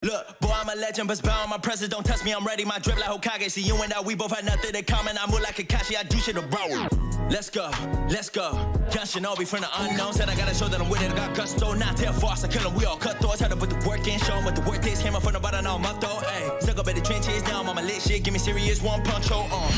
Look, boy, I'm a legend, but bound my presence. Don't test me, I'm ready. My drip like Hokage. See you and I, we both had nothing in common. I move like Kakashi, I do shit to bro. Let's go, let's go. Young Shinobi from the unknown. Said I gotta show that I'm with it. I got gusto, not tell false. I kill them, we all cut throats. Had to put the work in, show them what the work is. Came up from the bottom, now I'm up though. Ayy, stuck up at the trenches, now I'm on my lit shit. Give me serious, one punch, hold on.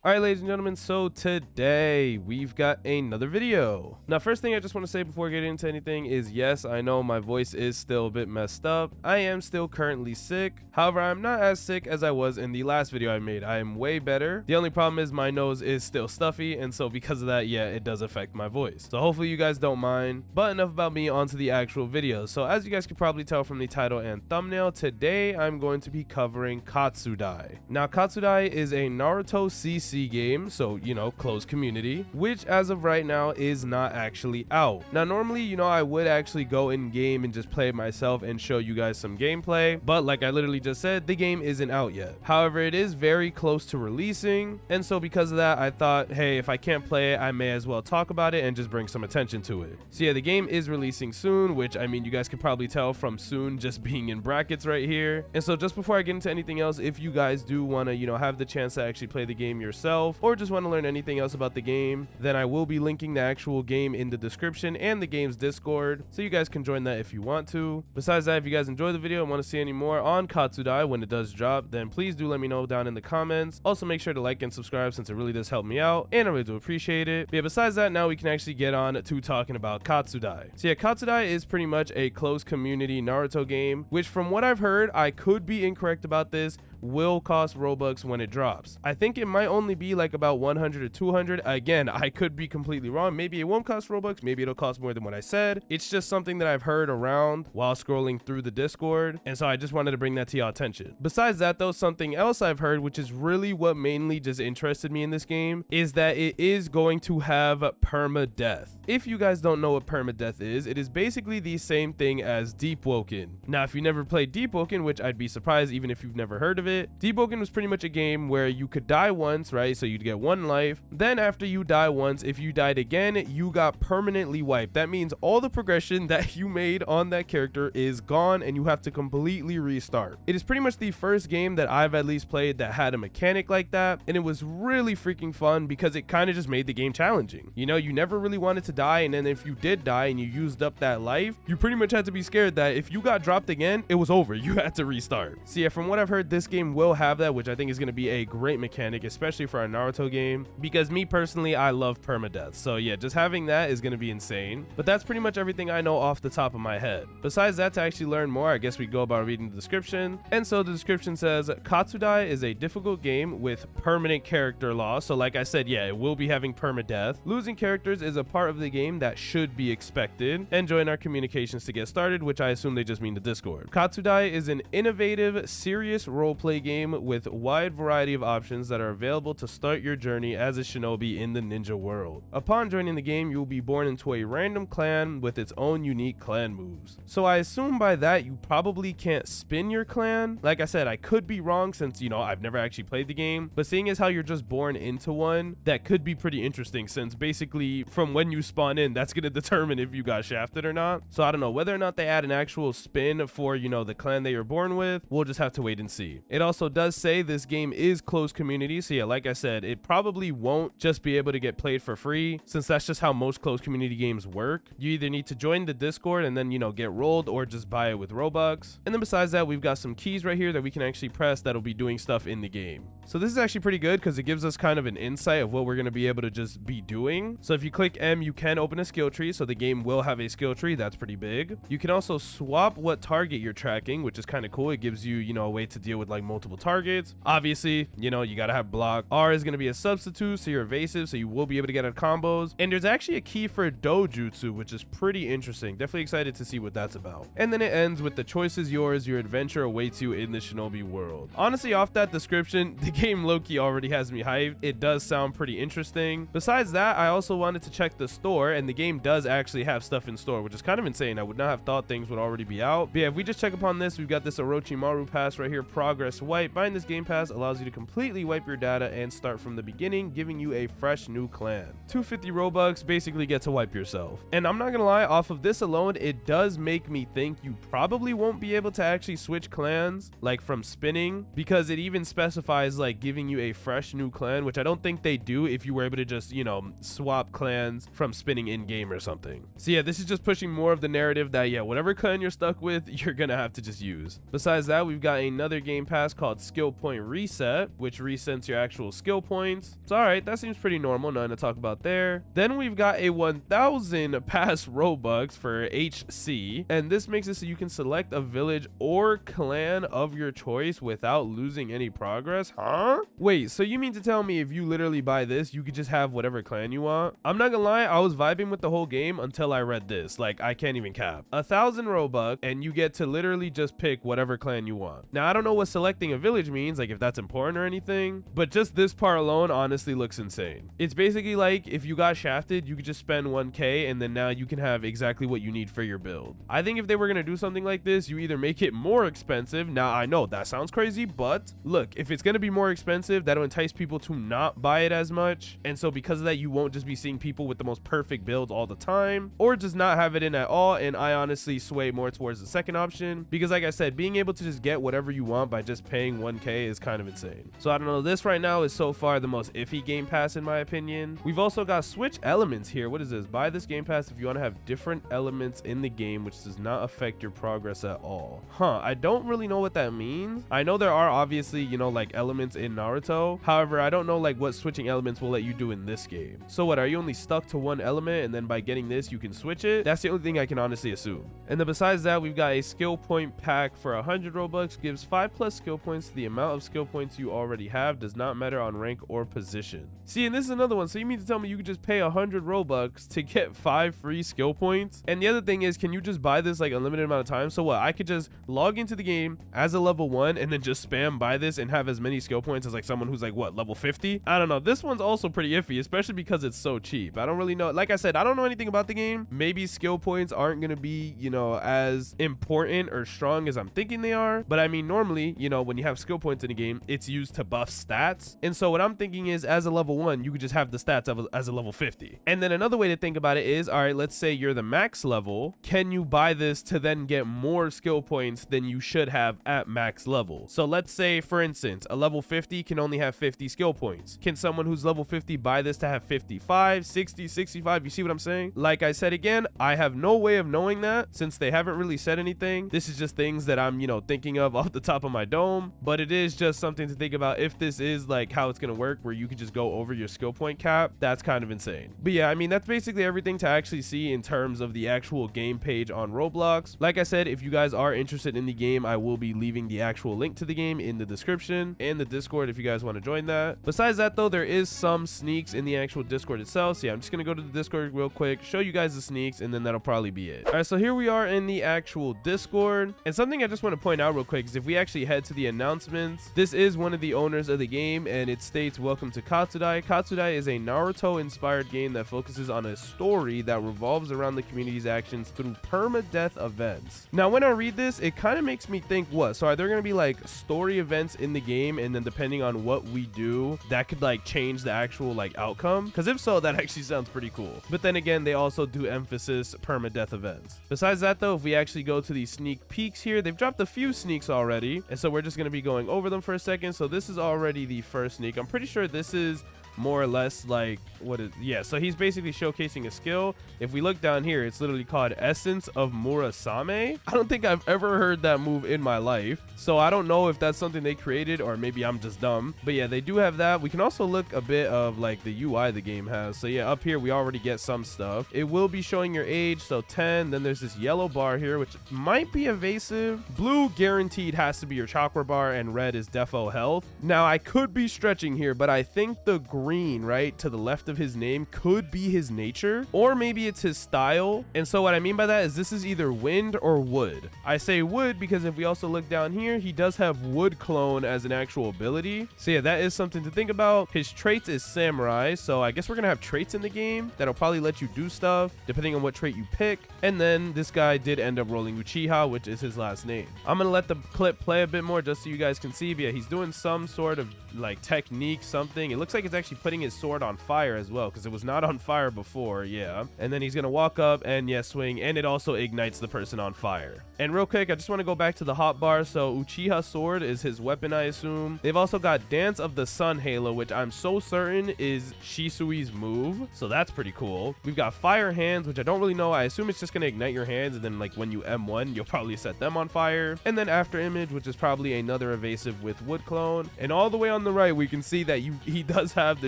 All right, ladies and gentlemen, so today we've got another video. Now, first thing I just want to say before getting into anything is, yes, I know my voice is still a bit messed up. I am still currently sick. However, I'm not as sick as I was in the last video I made. I am way better. The only problem is my nose is still stuffy, and so because of that, yeah, it does affect my voice. So hopefully you guys don't mind. But enough about me, onto the actual video. So as you guys can probably tell from the title and thumbnail, today I'm going to be covering Katsudai. Now, Katsudai is a Naruto CC game, so you know, closed community, which as of right now is not actually out. Now normally, you know, I would actually go in game and just play it myself and show you guys some gameplay, but like I literally just said, the game isn't out yet. However, it is very close to releasing, and so because of that, I thought, hey, if I can't play it, I may as well talk about it and just bring some attention to it. So yeah, the game is releasing soon, which I mean, you guys can probably tell from soon just being in brackets right here. And so just before I get into anything else, if you guys do want to, you know, have the chance to actually play the game yourself, or just want to learn anything else about the game, then I will be linking the actual game in the description and the game's Discord, so you guys can join that if you want to. Besides that, if you guys enjoy the video and want to see any more on Katsudai when it does drop, then please do let me know down in the comments. Also, make sure to like and subscribe since it really does help me out, and I really do appreciate it. But yeah, besides that, now we can actually get on to talking about Katsudai. So yeah, Katsudai is pretty much a closed community Naruto game, which from what I've heard, I could be incorrect about this, will cost Robux when it drops. I think it might only be like about 100 or 200. Again, I could be completely wrong. Maybe it won't cost Robux, maybe it'll cost more than what I said. It's just something that I've heard around while scrolling through the Discord, and so I just wanted to bring that to your attention. Besides that though, something else I've heard, which is really what mainly just interested me in this game, is that it is going to have permadeath. If you guys don't know what permadeath is, it is basically the same thing as Deep Woken. Now, if you never played Deep Woken, which I'd be surprised even if you've never heard of it, Deep Woken was pretty much a game where you could die once, right? So you'd get one life. Then after you die once, if you died again, you got permanently wiped. That means all the progression that you made on that character is gone and you have to completely restart. It is pretty much the first game that I've at least played that had a mechanic like that, and it was really freaking fun because it kind of just made the game challenging. You know, you never really wanted to die, and then if you did die and you used up that life, you pretty much had to be scared that if you got dropped again, it was over. You had to restart. So yeah, from what I've heard, this game will have that, which I think is going to be a great mechanic, especially for a Naruto game, because me personally, I love permadeath. So yeah, just having that is going to be insane. But that's pretty much everything I know off the top of my head. Besides that, to actually learn more, I guess we go about reading the description. And so the description says, Katsudai is a difficult game with permanent character loss. So like I said, yeah, it will be having permadeath. Losing characters is a part of the game that should be expected. And join our communications to get started, which I assume they just mean the Discord. Katsudai is an innovative, serious roleplay game with a wide variety of options that are available to start your journey as a shinobi in the ninja world. Upon joining the game, you will be born into a random clan with its own unique clan moves. So I assume by that you probably can't spin your clan. Like I said, I could be wrong since, you know, I've never actually played the game, but seeing as how you're just born into one, that could be pretty interesting since basically from when you spawn in, that's going to determine if you got shafted or not. So I don't know whether or not they add an actual spin for, you know, the clan that you're born with. We'll just have to wait and see. It also does say this game is closed community, so yeah, like I said, it probably won't just be able to get played for free, since that's just how most closed community games work. You either need to join the Discord and then, you know, get rolled, or just buy it with Robux. And then besides that, we've got some keys right here that we can actually press that'll be doing stuff in the game. So this is actually pretty good because it gives us kind of an insight of what we're going to be able to just be doing. So if you click M, you can open a skill tree, so the game will have a skill tree. That's pretty big. You can also swap what target you're tracking, which is kind of cool. It gives you, you know, a way to deal with like multiple targets. Obviously, you know, you gotta have block. R is gonna be a substitute, so you're evasive, so you will be able to get out combos. And there's actually a key for dojutsu, which is pretty interesting. Definitely excited to see what that's about. And then it ends with the choice is yours, your adventure awaits you in the shinobi world. Honestly, off that description, the game low-key already has me hyped. It does sound pretty interesting. Besides that, I also wanted to check the store, and the game does actually have stuff in store, which is kind of insane. I would not have thought things would already be out. But yeah, if we just check upon this, we've got this Orochimaru pass right here, progress swipe. Buying this game pass allows you to completely wipe your data and start from the beginning, giving you a fresh new clan. 250 Robux basically get to wipe yourself. And I'm not gonna lie, off of this alone, it does make me think you probably won't be able to actually switch clans like from spinning, because it even specifies like giving you a fresh new clan, which I don't think they do if you were able to just, you know, swap clans from spinning in game or something. So yeah, this is just pushing more of the narrative that, yeah, whatever clan you're stuck with, you're gonna have to just use. Besides that, we've got another game pass called Skill Point Reset, which resets your actual skill points. So all right, that seems pretty normal, nothing to talk about there. Then we've got a 1000 pass Robux for HC, and this makes it so you can select a village or clan of your choice without losing any progress. Huh? Wait, so you mean to tell me if you literally buy this, you could just have whatever clan you want? I'm not gonna lie, I was vibing with the whole game until I read this. Like, I can't even cap. 1000 Robux, and you get to literally just pick whatever clan you want. Now, I don't know what selecting a village means, like if that's important or anything, but just this part alone honestly looks insane. It's basically like if you got shafted, you could just spend 1k and then now you can have exactly what you need for your build. I think if they were gonna do something like this, you either make it more expensive. Now, I know that sounds crazy, but look, if it's gonna be more expensive, that'll entice people to not buy it as much. And so because of that, you won't just be seeing people with the most perfect builds all the time, or just not have it in at all. And I honestly sway more towards the second option, because like I said, being able to just get whatever you want by just paying 1k is kind of insane. So I don't know, this right now is so far the most iffy game pass in my opinion. We've also got switch elements here. What is this? Buy this game pass if you want to have different elements in the game which does not affect your progress at all. I don't really know what that means. I know there are obviously, you know, like elements in Naruto. However, I don't know like what switching elements will let you do in this game. So what, are you only stuck to one element and then by getting this you can switch it? That's the only thing I can honestly assume. And then besides that, we've got a skill point pack for 100 Robux, gives 5+ skill points to the amount of skill points you already have, does not matter on rank or position. See, and this is another one. So you mean to tell me you could just pay 100 Robux to get 5 free skill points? And the other thing is, can you just buy this like unlimited amount of time? So what, I could just log into the game as a level 1 and then just spam buy this and have as many skill points as like someone who's like what, level 50? I don't know, this one's also pretty iffy, especially because it's so cheap. I don't really know, like I said, I don't know anything about the game. Maybe skill points aren't gonna be, you know, as important or strong as I'm thinking they are, but I mean normally, you know, when you have skill points in a game, it's used to buff stats. And so what I'm thinking is, as a level 1, you could just have the stats of as a level 50. And then another way to think about it is, all right, let's say you're the max level, can you buy this to then get more skill points than you should have at max level? So let's say, for instance, a level 50 can only have 50 skill points. Can someone who's level 50 buy this to have 55, 60, 65? You see what I'm saying? Like I said again, I have no way of knowing that since they haven't really said anything. This is just things that I'm, you know, thinking of off the top of my dome, but it is just something to think about. If this is like how it's gonna work, where you could just go over your skill point cap, that's kind of insane. But yeah, I mean, that's basically everything to actually see in terms of the actual game page on Roblox. Like I said, if you guys are interested in the game, I will be leaving the actual link to the game in the description and the Discord if you guys want to join that. Besides that though, there is some sneaks in the actual Discord itself. So yeah, I'm just gonna go to the Discord real quick, show you guys the sneaks, and then that'll probably be it. All right, so here we are in the actual Discord, and something I just want to point out real quick is if we actually head to the announcements, this is one of the owners of the game, and it states, "Welcome to Katsudai." Katsudai is a Naruto inspired game that focuses on a story that revolves around the community's actions through permadeath events. Now when I read this, it kind of makes me think, what, so are there going to be like story events in the game, and then depending on what we do, that could like change the actual like outcome? Because if so, that actually sounds pretty cool. But then again, they also do emphasis permadeath events. Besides that though, if we actually go to the sneak peeks here, they've dropped a few sneaks already, and so we're just going to be going over them for a second. So this is already the first sneak. I'm pretty sure this is more or less like what is, yeah, so he's basically showcasing a skill. If we look down here, it's literally called Essence of Murasame. I don't think I've ever heard that move in my life, so I don't know if that's something they created or maybe I'm just dumb. But yeah, they do have that. We can also look a bit of like the UI the game has. So yeah, up here we already get some stuff. It will be showing your age, so 10. Then there's this yellow bar here which might be evasive. Blue guaranteed has to be your chakra bar, and red is defo health. Now I could be stretching here, but I think the green green right to the left of his name could be his nature, or maybe it's his style. And so what I mean by that is this is either wind or wood. I say wood because if we also look down here, he does have wood clone as an actual ability. So yeah, that is something to think about. His traits is samurai, so I guess we're gonna have traits in the game that'll probably let you do stuff depending on what trait you pick. And then this guy did end up rolling Uchiha, which is his last name. I'm gonna let the clip play a bit more just so you guys can see. But yeah, he's doing some sort of like technique, something. It looks like it's actually putting his sword on fire as well, because it was not on fire before. Yeah, and then he's gonna walk up and yeah, swing, and it also ignites the person on fire. And real quick, I just want to go back to the hotbar. So Uchiha sword is his weapon, I assume. They've also got Dance of the Sun Halo, which I'm so certain is Shisui's move, so that's pretty cool. We've got Fire Hands, which I don't really know. I assume it's just gonna ignite your hands, and then like when you M1, you'll probably set them on fire. And then After Image, which is probably another evasive with wood clone. And all the way on the right, we can see that he does have the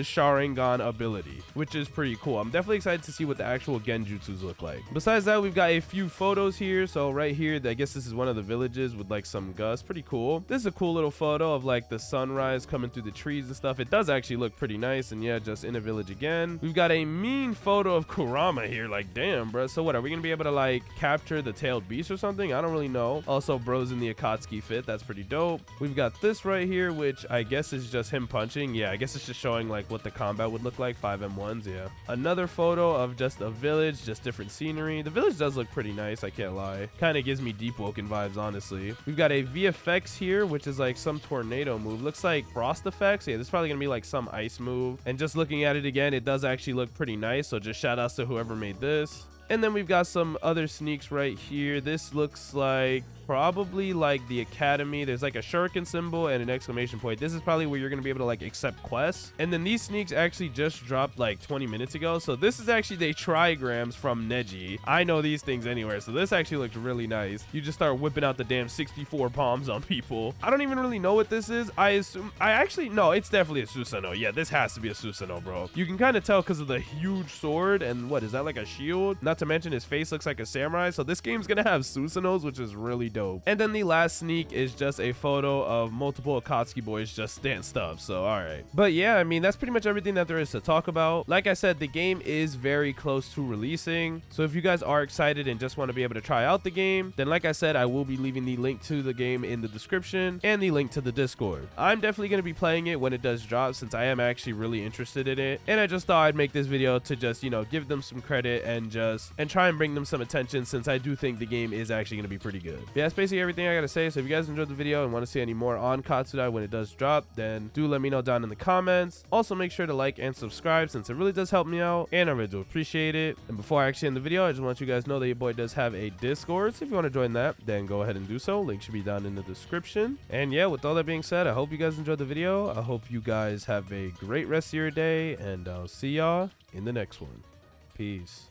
Sharingan ability, which is pretty cool. I'm definitely excited to see what the actual genjutsus look like. Besides that, we've got a few photos here. So right here, I guess this is one of the villages with like some gusts. Pretty cool. This is a cool little photo of like the sunrise coming through the trees and stuff. It does actually look pretty nice. And yeah, just in a village again. We've got a mean photo of Kurama here. Like, damn, bro. So what, are we gonna be able to like capture the tailed beast or something? I don't really know. Also, bro's in the Akatsuki fit. That's pretty dope. We've got this right here, which I guess is just him punching. Yeah, I guess it's just showing like what the combat would look like. 5M1s. Yeah, another photo of just a village, just different scenery. The village does look pretty nice, I can't lie. Kind of gives me Deep Woken vibes, honestly. We've got a VFX here, which is like some tornado move. Looks like frost effects. Yeah, this is probably gonna be like some ice move. And just looking at it again, it does actually look pretty nice, so just shout outs to whoever made this. And then we've got some other sneaks right here. This looks like probably like the academy. There's like a shuriken symbol and an exclamation point. This is probably where you're gonna be able to like accept quests. And then these sneaks actually just dropped like 20 minutes ago, so this is actually the trigrams from Neji. I know these things anywhere, so this actually looks really nice. You just start whipping out the damn 64 palms on people. I don't even really know what this is. I assume no, it's definitely a Susanoo. Yeah, this has to be a Susanoo, bro. You can kind of tell because of the huge sword. And what is that, like a shield? Not to mention his face looks like a samurai, so this game's gonna have Susanoos, which is really dope. And then the last sneak is just a photo of multiple Akatsuki boys just danced up. So all right, but yeah, I mean, that's pretty much everything that there is to talk about. Like I said, the game is very close to releasing, so if you guys are excited and just want to be able to try out the game, then like I said, I will be leaving the link to the game in the description and the link to the Discord. I'm definitely going to be playing it when it does drop, since I am actually really interested in it, and I just thought I'd make this video to just, you know, give them some credit and try and bring them some attention, since I do think the game is actually going to be pretty good. Yeah, that's basically everything I gotta say. So if you guys enjoyed the video and want to see any more on Katsudai when it does drop, then do let me know down in the comments. Also, make sure to like and subscribe, since it really does help me out, and I really do appreciate it. And before I actually end the video, I just want you guys to know that your boy does have a Discord, so if you want to join that, then go ahead and do so. Link should be down in the description. And yeah, with all that being said, I hope you guys enjoyed the video. I hope you guys have a great rest of your day, and I'll see y'all in the next one. Peace.